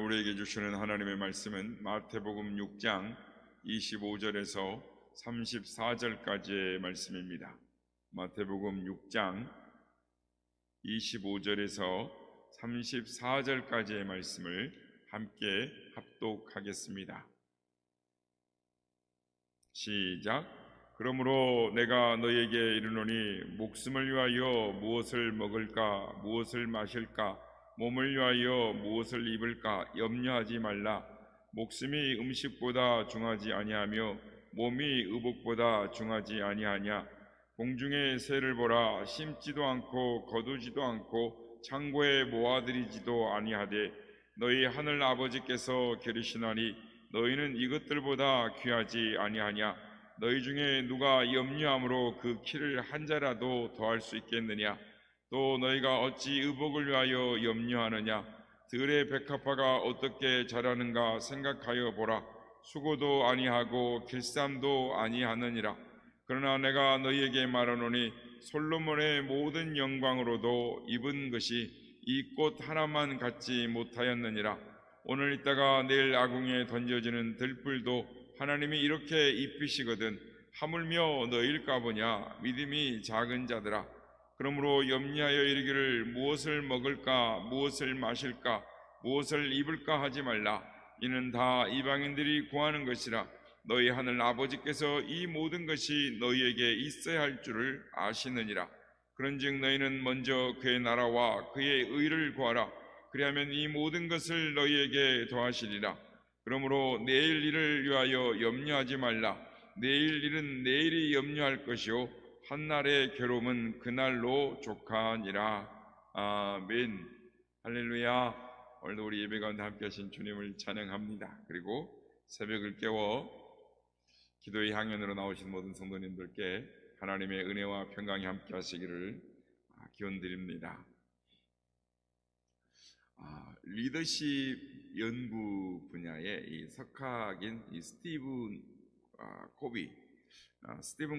우리에게 주시는 하나님의 말씀은 마태복음 6장 25절에서 34절까지의 말씀입니다. 마태복음 6장 25절에서 34절까지의 말씀을 함께 합독하겠습니다. 시작. 그러므로 내가 너희에게 이르노니 목숨을 위하여 무엇을 먹을까 무엇을 마실까 몸을 위하여 무엇을 입을까 염려하지 말라. 목숨이 음식보다 중하지 아니하며 몸이 의복보다 중하지 아니하냐. 공중의 새를 보라. 심지도 않고 거두지도 않고 창고에 모아들이지도 아니하되 너희 하늘 아버지께서 기르시나니 너희는 이것들보다 귀하지 아니하냐. 너희 중에 누가 염려함으로 그 키를 한 자라도 더할 수 있겠느냐. 또 너희가 어찌 의복을 위하여 염려하느냐. 들의 백합화가 어떻게 자라는가 생각하여 보라. 수고도 아니하고 길쌈도 아니하느니라. 그러나 내가 너희에게 말하노니 솔로몬의 모든 영광으로도 입은 것이 이 꽃 하나만 갖지 못하였느니라. 오늘 있다가 내일 아궁이에 던져지는 들불도 하나님이 이렇게 입히시거든 하물며 너희일까 보냐. 믿음이 작은 자들아. 그러므로 염려하여 이르기를 무엇을 먹을까 무엇을 마실까 무엇을 입을까 하지 말라. 이는 다 이방인들이 구하는 것이라. 너희 하늘 아버지께서 이 모든 것이 너희에게 있어야 할 줄을 아시느니라. 그런즉 너희는 먼저 그의 나라와 그의 의를 구하라. 그리하면 이 모든 것을 너희에게 더하시리라. 그러므로 내일 일을 위하여 염려하지 말라. 내일 일은 내일이 염려할 것이요 한날의 괴로움은 그날로 족하니라. 아멘. 할렐루야. 오늘도 우리 예배 가운데 함께 하신 주님을 찬양합니다. 그리고 새벽을 깨워 기도의 향연으로 나오신 모든 성도님들께 하나님의 은혜와 평강이 함께 하시기를 기원드립니다. 리더십 연구 분야의 이 석학인 이 스티븐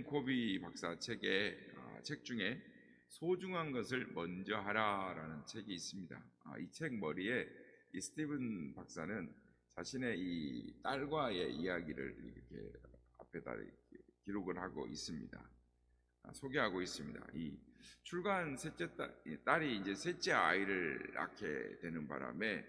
코비 박사 책 중에 소중한 것을 먼저 하라라는 책이 있습니다. 이 책 머리에 이 스티븐 박사는 자신의 이 딸과의 이야기를 이렇게 앞에다 기록을 하고 있습니다. 소개하고 있습니다. 이 출가한 셋째 딸이 이제 셋째 아이를 낳게 되는 바람에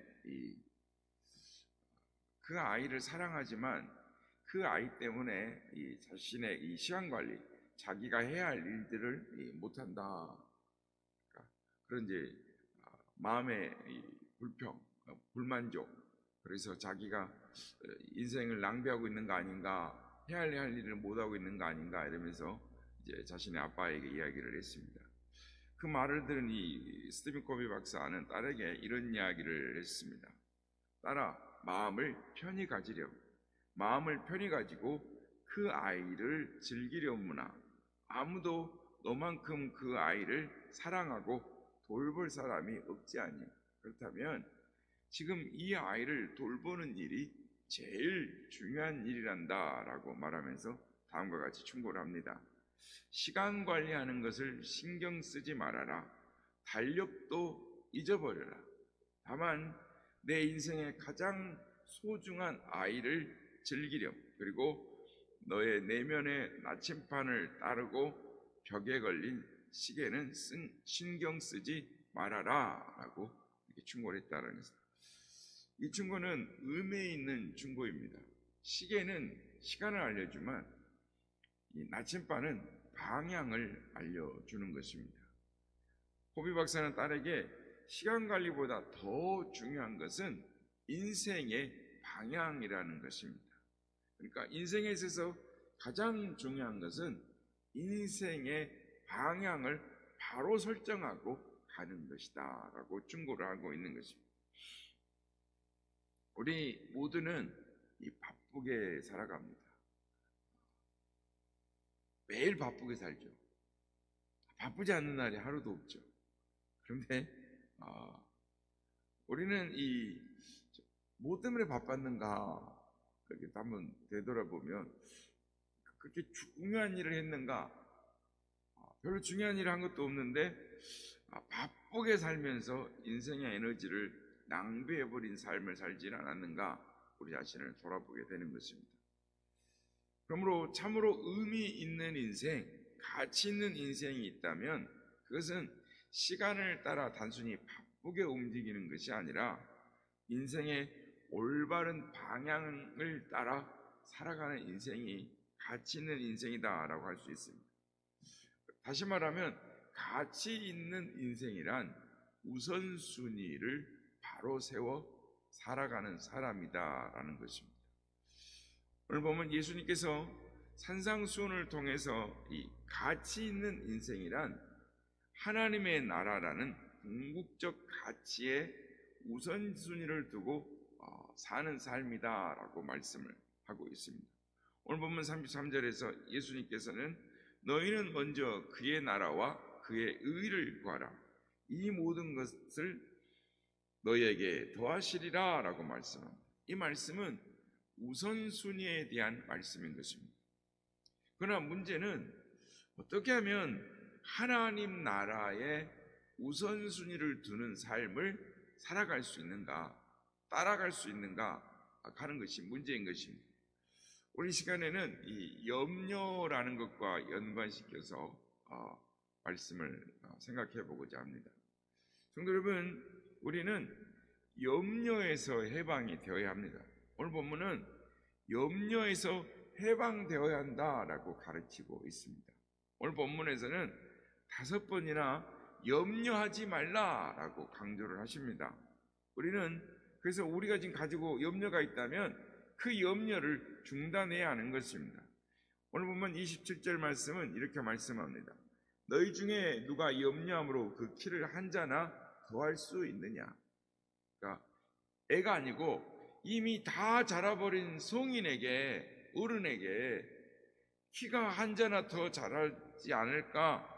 그 아이를 사랑하지만 그 아이 때문에 이 자신의 이 시간 관리, 자기가 해야 할 일들을 못한다. 그런 이제 마음의 불평, 불만족. 그래서 자기가 인생을 낭비하고 있는 거 아닌가, 해야 할 일을 못하고 있는 거 아닌가 이러면서 이제 자신의 아빠에게 이야기를 했습니다. 그 말을 들은 이 스티븐 코비 박사는 딸에게 이런 이야기를 했습니다. 딸아, 마음을 편히 가지렴. 마음을 편히 가지고 그 아이를 즐기려무나 아무도 너만큼 그 아이를 사랑하고 돌볼 사람이 없지 않니. 그렇다면 지금 이 아이를 돌보는 일이 제일 중요한 일이란다 라고 말하면서 다음과 같이 충고를 합니다. 시간 관리하는 것을 신경 쓰지 말아라. 달력도 잊어버려라. 다만 내 인생의 가장 소중한 아이를 즐기렴. 그리고 너의 내면의 나침판을 따르고 벽에 걸린 시계는 신경 쓰지 말아라 라고 이렇게 충고를 했다는 것입니다. 이 충고는 의미 있는 충고입니다. 시계는 시간을 알려주면 이 나침반은 방향을 알려주는 것입니다. 코비 박사는 딸에게 시간 관리보다 더 중요한 것은 인생의 방향이라는 것입니다. 그러니까 인생에 있어서 가장 중요한 것은 인생의 방향을 바로 설정하고 가는 것이다 라고 충고를 하고 있는 것입니다. 우리 모두는 바쁘게 살아갑니다. 매일 바쁘게 살죠. 바쁘지 않는 날이 하루도 없죠. 그런데 우리는 뭐 때문에 바빴는가 이렇게 한번 되돌아보면 그렇게 중요한 일을 했는가? 별로 중요한 일을 한 것도 없는데 바쁘게 살면서 인생의 에너지를 낭비해버린 삶을 살지 않았는가 우리 자신을 돌아보게 되는 것입니다. 그러므로 참으로 의미 있는 인생, 가치 있는 인생이 있다면 그것은 시간을 따라 단순히 바쁘게 움직이는 것이 아니라 인생의 올바른 방향을 따라 살아가는 인생이 가치 있는 인생이다라고 할 수 있습니다. 다시 말하면 가치 있는 인생이란 우선순위를 바로 세워 살아가는 사람이다라는 것입니다. 오늘 보면 예수님께서 산상수훈을 통해서 이 가치 있는 인생이란 하나님의 나라라는 궁극적 가치에 우선순위를 두고 사는 삶이다라고 말씀을 하고 있습니다. 오늘 보면 33절에서 예수님께서는 너희는 먼저 그의 나라와 그의 의를 구하라. 이 모든 것을 너희에게 더하시리라 라고 말씀합니다. 이 말씀은 우선순위에 대한 말씀인 것입니다. 그러나 문제는 어떻게 하면 하나님 나라에 우선순위를 두는 삶을 살아갈 수 있는가, 따라갈 수 있는가 하는 것이 문제인 것입니다. 우리 시간에는 이 염려라는 것과 연관시켜서 말씀을 생각해 보고자 합니다. 성도 여러분, 우리는 염려에서 해방이 되어야 합니다. 오늘 본문은 염려에서 해방되어야 한다라고 가르치고 있습니다. 오늘 본문에서는 5번이나 염려하지 말라라고 강조를 하십니다. 우리는 그래서 우리가 지금 가지고 염려가 있다면 그 염려를 중단해야 하는 것입니다. 오늘 보면 27절 말씀은 이렇게 말씀합니다. 너희 중에 누가 염려함으로 그 키를 한 자나 더할 수 있느냐? 그러니까 애가 아니고 이미 다 자라버린 성인에게, 어른에게 키가 한 자나 더 자라지 않을까?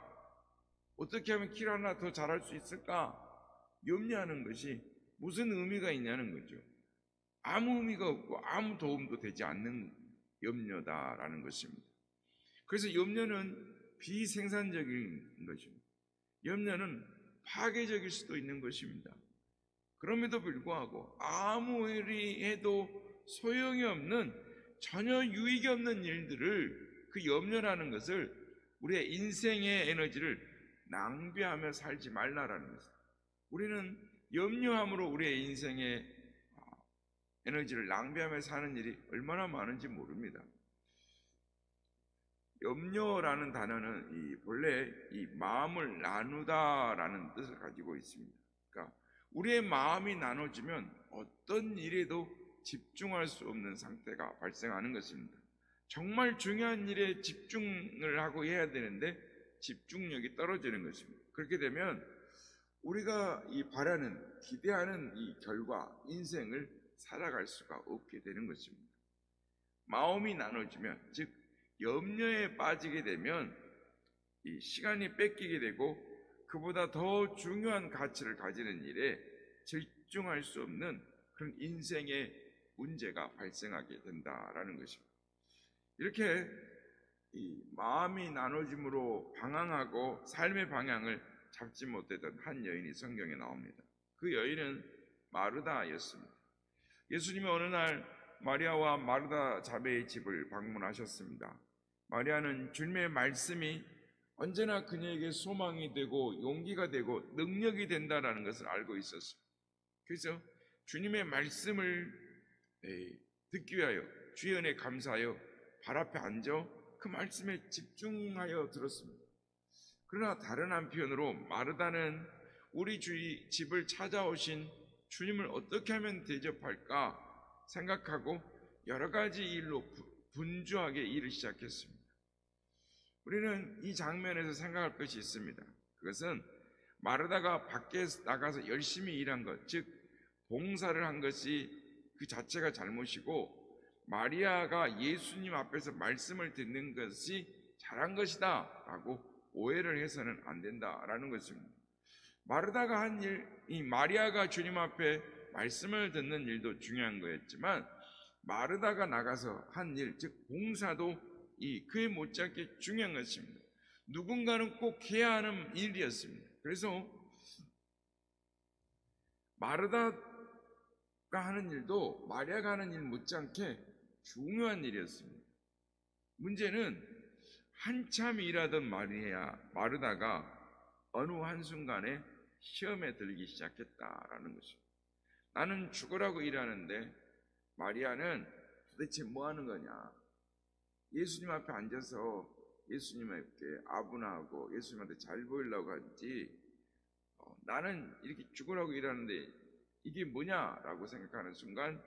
어떻게 하면 키를 하나 더 자랄 수 있을까? 염려하는 것이 무슨 의미가 있냐는 거죠. 아무 의미가 없고 아무 도움도 되지 않는 염려다라는 것입니다. 그래서 염려는 비생산적인 것입니다. 염려는 파괴적일 수도 있는 것입니다. 그럼에도 불구하고 아무리 해도 소용이 없는, 전혀 유익이 없는 일들을, 그 염려라는 것을, 우리의 인생의 에너지를 낭비하며 살지 말라라는 것입니다. 우리는 염려함으로 우리의 인생의 에너지를 낭비하며 사는 일이 얼마나 많은지 모릅니다. 염려라는 단어는 본래 이 마음을 나누다라는 뜻을 가지고 있습니다. 그러니까 우리의 마음이 나눠지면 어떤 일에도 집중할 수 없는 상태가 발생하는 것입니다. 정말 중요한 일에 집중을 하고 해야 되는데 집중력이 떨어지는 것입니다. 그렇게 되면 우리가 바라는, 기대하는 이 결과, 인생을 살아갈 수가 없게 되는 것입니다. 마음이 나눠지면, 즉 염려에 빠지게 되면 이 시간이 뺏기게 되고 그보다 더 중요한 가치를 가지는 일에 집중할 수 없는 그런 인생의 문제가 발생하게 된다라는 것입니다. 이렇게 이 마음이 나눠짐으로 방황하고 삶의 방향을 잡지 못했던 한 여인이 성경에 나옵니다. 그 여인은 마르다였습니다. 예수님이 어느 날 마리아와 마르다 자매의 집을 방문하셨습니다. 마리아는 주님의 말씀이 언제나 그녀에게 소망이 되고 용기가 되고 능력이 된다는 것을 알고 있었습니다. 그래서 주님의 말씀을 듣기 위하여 주의 은혜에 감사하여 발 앞에 앉아 그 말씀에 집중하여 들었습니다. 그러나 다른 한편으로 마르다는 우리 집을 찾아오신 주님을 어떻게 하면 대접할까 생각하고 여러 가지 일로 분주하게 일을 시작했습니다. 우리는 이 장면에서 생각할 것이 있습니다. 그것은 마르다가 밖에 나가서 열심히 일한 것, 즉 봉사를 한 것이 그 자체가 잘못이고, 마리아가 예수님 앞에서 말씀을 듣는 것이 잘한 것이다 라고 오해를 해서는 안 된다라는 것입니다. 마르다가 한 일, 이 마리아가 주님 앞에 말씀을 듣는 일도 중요한 거였지만, 마르다가 나가서 한 일, 즉 봉사도 그에 못지않게 중요한 것입니다. 누군가는 꼭 해야 하는 일이었습니다. 그래서 마르다 하는 일도 마리아가 하는 일 못지않게 중요한 일이었습니다. 문제는 한참 일하던 마르다가 어느 한순간에 시험에 들기 시작했다라는 것입니다. 나는 죽으라고 일하는데 마리아는 도대체 뭐 하는 거냐? 예수님 앞에 앉아서 예수님께 아부나하고 예수님한테 잘 보이려고 하지, 나는 이렇게 죽으라고 일하는데 이게 뭐냐라고 생각하는 순간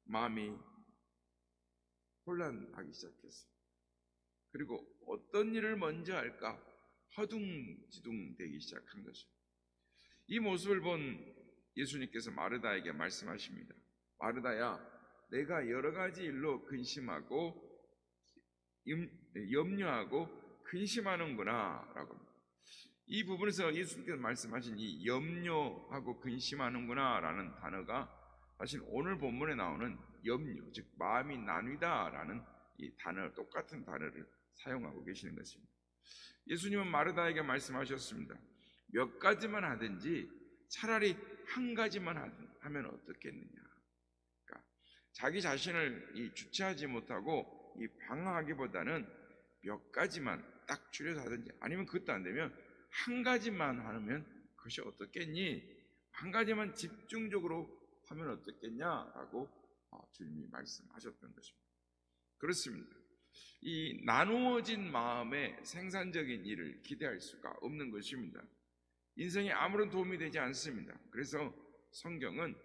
마음이 혼란하기 시작했어요. 그리고 어떤 일을 먼저 할까 허둥지둥 되기 시작한 것이죠. 이 모습을 본 예수님께서 마르다에게 말씀하십니다. 마르다야, 내가 여러 가지 일로 근심하고 염려하고 근심하는구나 라고. 이 부분에서 예수님께서 말씀하신 이 염려하고 근심하는구나 라는 단어가 사실 오늘 본문에 나오는 염려, 즉 마음이 나뉘다 라는 이 단어, 똑같은 단어를 사용하고 계시는 것입니다. 예수님은 마르다에게 말씀하셨습니다. 몇 가지만 하든지 차라리 한 가지만 하면 어떻겠느냐. 그러니까 자기 자신을 주체하지 못하고 방황하기보다는 몇 가지만 딱 줄여서 하든지, 아니면 그것도 안 되면 한 가지만 하면 그것이 어떻겠니? 한 가지만 집중적으로 하면 어떻겠냐라고 주님이 말씀하셨던 것입니다. 그렇습니다. 이 나누어진 마음의 생산적인 일을 기대할 수가 없는 것입니다. 인생에 아무런 도움이 되지 않습니다. 그래서 성경은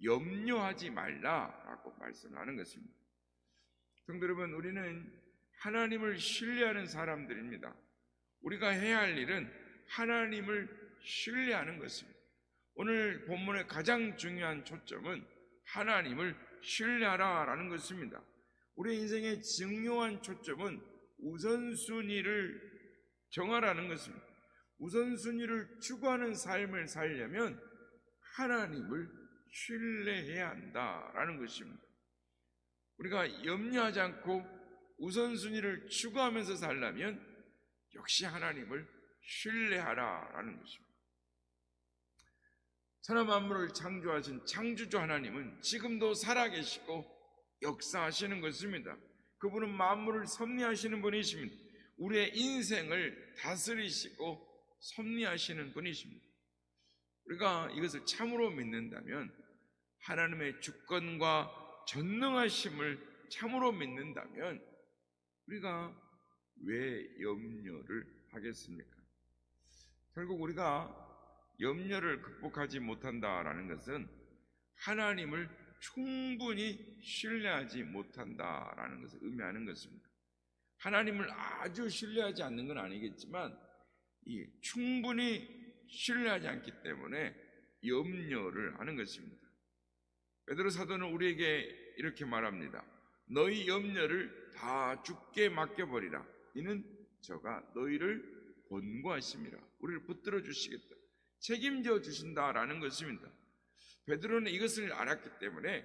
염려하지 말라라고 말씀하는 것입니다. 성도 여러분, 우리는 하나님을 신뢰하는 사람들입니다. 우리가 해야 할 일은 하나님을 신뢰하는 것입니다. 오늘 본문의 가장 중요한 초점은 하나님을 신뢰하라라는 것입니다. 우리 인생의 중요한 초점은 우선순위를 정하라는 것입니다. 우선순위를 추구하는 삶을 살려면 하나님을 신뢰해야 한다라는 것입니다. 우리가 염려하지 않고 우선순위를 추구하면서 살려면 역시 하나님을 신뢰하라라는 것입니다. 천하 만물을 창조하신 창조주 하나님은 지금도 살아계시고 역사하시는 것입니다. 그분은 만물을 섭리하시는 분이십니다. 우리의 인생을 다스리시고 섭리하시는 분이십니다. 우리가 이것을 참으로 믿는다면, 하나님의 주권과 전능하심을 참으로 믿는다면 우리가 왜 염려를 하겠습니까? 결국 우리가 염려를 극복하지 못한다라는 것은 하나님을 충분히 신뢰하지 못한다라는 것을 의미하는 것입니다. 하나님을 아주 신뢰하지 않는 건 아니겠지만 충분히 신뢰하지 않기 때문에 염려를 하는 것입니다. 베드로 사도는 우리에게 이렇게 말합니다. 너희 염려를 다 주께 맡겨버리라. 이는 저가 너희를 권고하심이라. 우리를 붙들어 주시겠다, 책임져 주신다라는 것입니다. 베드로는 이것을 알았기 때문에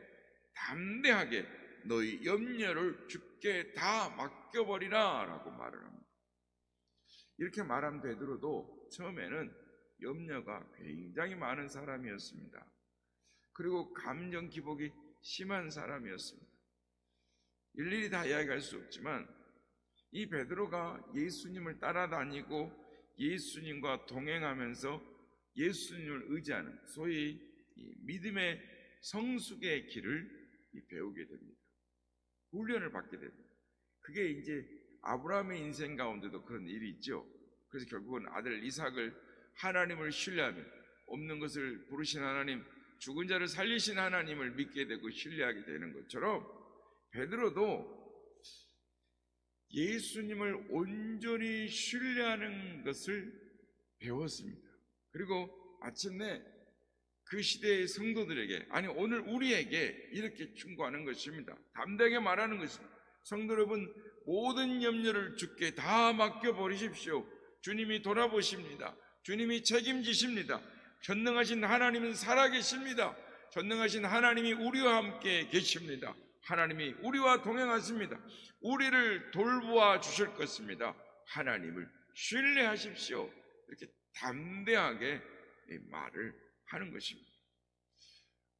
담대하게 너희 염려를 주께 다 맡겨버리라 라고 말을 합니다. 이렇게 말한 베드로도 처음에는 염려가 굉장히 많은 사람이었습니다. 그리고 감정 기복이 심한 사람이었습니다. 일일이 다 이야기할 수 없지만 이 베드로가 예수님을 따라다니고 예수님과 동행하면서 예수님을 의지하는 소위 믿음의 성숙의 길을 배우게 됩니다. 훈련을 받게 됩니다. 그게 이제 아브라함의 인생 가운데도 그런 일이 있죠. 그래서 결국은 아들 이삭을 하나님을 신뢰하며 없는 것을 부르신 하나님, 죽은 자를 살리신 하나님을 믿게 되고 신뢰하게 되는 것처럼 베드로도 예수님을 온전히 신뢰하는 것을 배웠습니다. 그리고 마침내 그 시대의 성도들에게, 아니 오늘 우리에게 이렇게 충고하는 것입니다. 담대하게 말하는 것입니다. 성도 여러분, 모든 염려를 주께 다 맡겨버리십시오. 주님이 돌아보십니다. 주님이 책임지십니다. 전능하신 하나님은 살아계십니다. 전능하신 하나님이 우리와 함께 계십니다. 하나님이 우리와 동행하십니다. 우리를 돌보아 주실 것입니다. 하나님을 신뢰하십시오. 이렇게 담대하게 말을 하는 것입니다.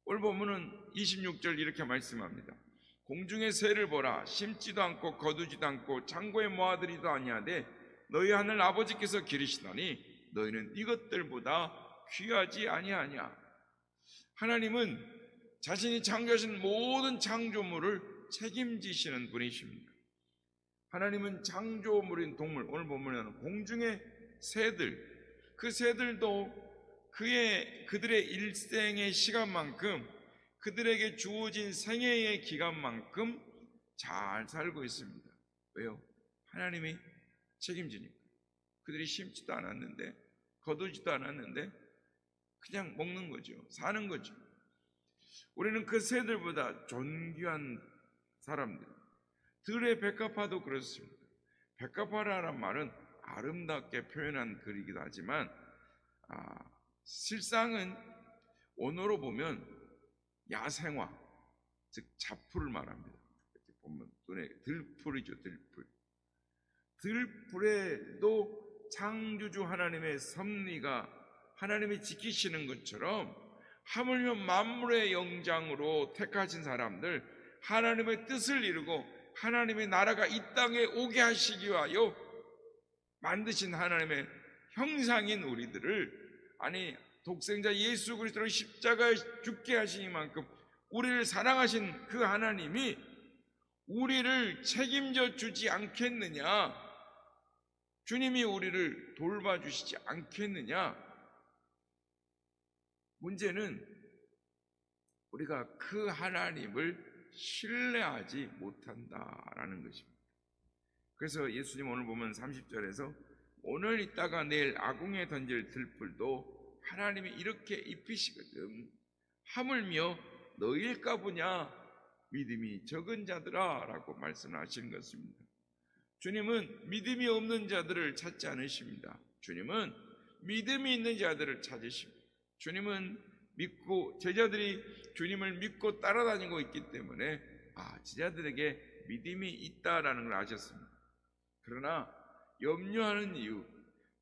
오늘 보면은 26절 이렇게 말씀합니다. 공중의 새를 보라. 심지도 않고 거두지도 않고 창고에 모아들이도 아니하되 너희 하늘 아버지께서 기르시다니 너희는 이것들보다 귀하지 아니하냐. 하나님은 자신이 창조하신 모든 창조물을 책임지시는 분이십니다. 하나님은 창조물인 동물, 오늘 보면 공중의 새들, 그 새들도 그들의 일생의 시간만큼, 그들에게 주어진 생애의 기간만큼 잘 살고 있습니다. 왜요? 하나님이 책임지니까. 그들이 심지도 않았는데, 거두지도 않았는데 그냥 먹는 거죠. 사는 거죠. 우리는 그 새들보다 존귀한 사람들. 들의 백합화도 그렇습니다. 백합화라는 말은 아름답게 표현한 글이기도 하지만 실상은 원어로 보면 야생화, 즉 잡풀을 말합니다. 이렇게 보면 눈에 들풀이죠, 들풀. 들풀에도 창조주 하나님의 섭리가 하나님이 지키시는 것처럼 하물며 만물의 영장으로 택하신 사람들, 하나님의 뜻을 이루고 하나님의 나라가 이 땅에 오게 하시기 위하여 만드신 하나님의 형상인 우리들을, 아니 독생자 예수 그리스도를 십자가에 죽게 하시니만큼 우리를 사랑하신 그 하나님이 우리를 책임져 주지 않겠느냐? 주님이 우리를 돌봐주시지 않겠느냐? 문제는 우리가 그 하나님을 신뢰하지 못한다라는 것입니다. 그래서 예수님 오늘 보면 30절에서 오늘 있다가 내일 아궁에 던질 들풀도 하나님이 이렇게 입히시거든. 하물며 너희일까 보냐 믿음이 적은 자들아 라고 말씀하시는 것입니다. 주님은 믿음이 없는 자들을 찾지 않으십니다. 주님은 믿음이 있는 자들을 찾으십니다. 주님은 믿고, 제자들이 주님을 믿고 따라다니고 있기 때문에 제자들에게 믿음이 있다라는 걸 아셨습니다. 그러나 염려하는 이유,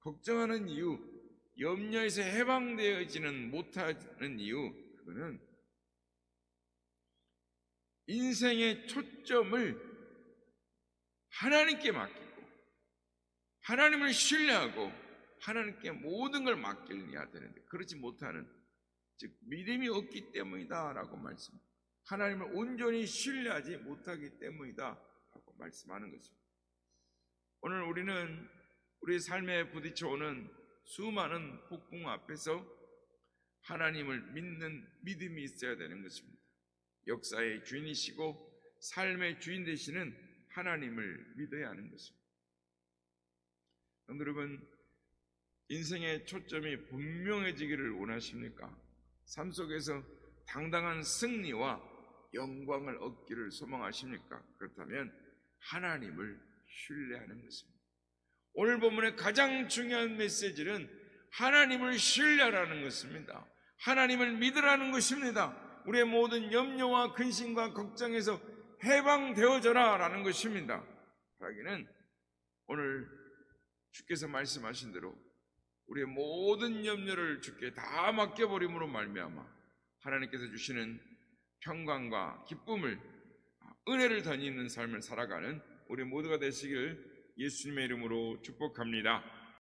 걱정하는 이유, 염려에서 해방되어지는 못하는 이유, 그거는 인생의 초점을 하나님께 맡기고 하나님을 신뢰하고 하나님께 모든 걸 맡겨야 되는데 그렇지 못하는, 즉 믿음이 없기 때문이다 라고 말씀합니다. 하나님을 온전히 신뢰하지 못하기 때문이다 라고 말씀하는 것입니다. 오늘 우리는 우리 삶에 부딪혀오는 수많은 폭풍 앞에서 하나님을 믿는 믿음이 있어야 되는 것입니다. 역사의 주인이시고 삶의 주인 되시는 하나님을 믿어야 하는 것입니다. 여러분, 인생의 초점이 분명해지기를 원하십니까? 삶 속에서 당당한 승리와 영광을 얻기를 소망하십니까? 그렇다면 하나님을 신뢰하는 것입니다. 오늘 본문의 가장 중요한 메시지는 하나님을 신뢰하라는 것입니다. 하나님을 믿으라는 것입니다. 우리의 모든 염려와 근심과 걱정에서 해방되어져라 라는 것입니다. 바라기는 오늘 주께서 말씀하신 대로 우리의 모든 염려를 주께 다 맡겨버림으로 말미암아 하나님께서 주시는 평강과 기쁨을, 은혜를 덧입는 삶을 살아가는 우리 모두가 되시길 예수님의 이름으로 축복합니다.